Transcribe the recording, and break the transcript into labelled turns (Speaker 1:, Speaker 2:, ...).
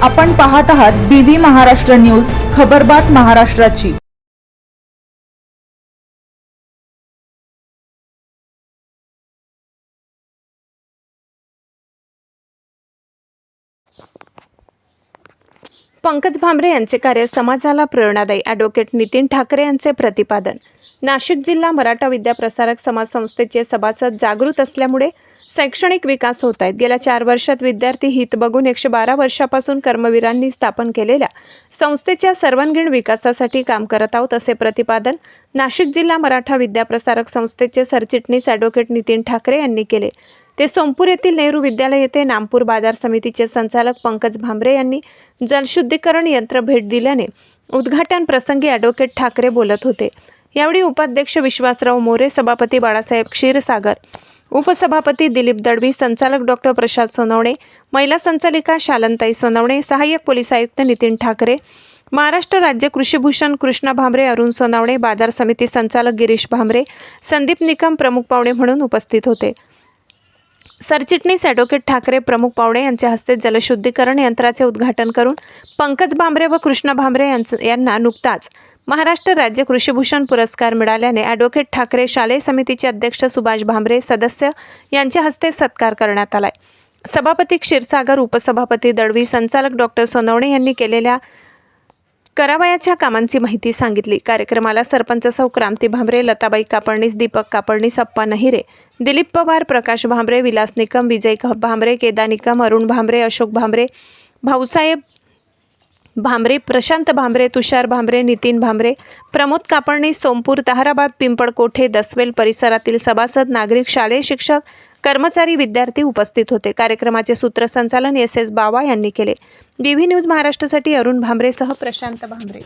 Speaker 1: आपण पाहत आहात BV महाराष्ट्र न्यूज, खबरबात महाराष्ट्राची।
Speaker 2: पंकज भांबरे यांचे कार्य समाजाला प्रेरणादायी। ॲडव्होकेट नितीन ठाकरे यांचे प्रतिपादन। नाशिक जिल्हा मराठा विद्याप्रसारक समाज संस्थेचे सभासद जागृत असल्यामुळे शैक्षणिक विकास होत आहेत। गेल्या 4 वर्षात विद्यार्थी हित बघून 112 वर्षापासून कर्मवीरांनी स्थापन केलेल्या संस्थेच्या सर्वांगीण विकासासाठी काम करत आहोत, असे प्रतिपादन नाशिक जिल्हा मराठा विद्याप्रसारक संस्थेचे सरचिटणीस ॲडव्होकेट नितीन ठाकरे यांनी केले। ते सोमपूर येथील नेहरू विद्यालय येथे नामपूर बाजार समितीचे संचालक पंकज भांबरे यांनी जलशुद्धीकरण यंत्र भेट दिल्याने उद्घाटन प्रसंगी ॲडव्होकेट ठाकरे बोलत होते। यावेळी उपाध्यक्ष विश्वासराव मोरे, सभापती बाळासाहेब क्षीरसागर, उपसभापती दिलीप दळवी, संचालक डॉक्टर प्रसाद सोनवणे, महिला संचालिका शालनताई सोनवणे, सहाय्यक पोलीस आयुक्त नितीन ठाकरे, महाराष्ट्र राज्य कृषीभूषण कृष्णा भांबरे, अरुण सोनवणे, बाजार समिती संचालक गिरीश भांबरे, संदीप निकम प्रमुख पाहुणे म्हणून उपस्थित होते। सरचिटणीस ॲडव्होकेट ठाकरे प्रमुख पाहुणे यांच्या हस्ते जलशुद्धीकरण यंत्राचे उद्घाटन करून पंकज भांबरे व कृष्णा भांबरे यांना नुकताच महाराष्ट्र राज्य कृषीभूषण पुरस्कार मिळाल्याने ॲडव्होकेट ठाकरे शालेय समितीचे अध्यक्ष सुभाष भांबरे सदस्य यांच्या हस्ते सत्कार करण्यात आलाय। सभापती क्षीरसागर, उपसभापती दळवी, संचालक डॉक्टर सोनवणे यांनी केलेल्या करावयाच्या कामांची माहिती सांगितली। कार्यक्रमाला सरपंच सौ क्रांती भांबरे, लताबाई कापडणीस, दीपक कापडणीस, अप्पा नहिरे, दिलीप पवार, प्रकाश भांबरे, विलास निकम, विजय भांबरे, केदार निकम, अरुण भांबरे, अशोक भांबरे, भाऊसाहेब भांबरे, प्रशांत भांबरे, तुषार भांबरे, नितीन भांबरे, प्रमोद कापडणीस, सोमपूर, ताहराबाद, पिंपळकोठे, दसवेल परिसरातील सभासद, नागरिक, शालेय शिक्षक, कर्मचारी, विद्यार्थी उपस्थित होते। कार्यक्रमाचे सूत्रसंचालन SS बावा यांनी केले। BV न्यूज महाराष्ट्रासाठी अरुण भांबरेसह प्रशांत भांबरे।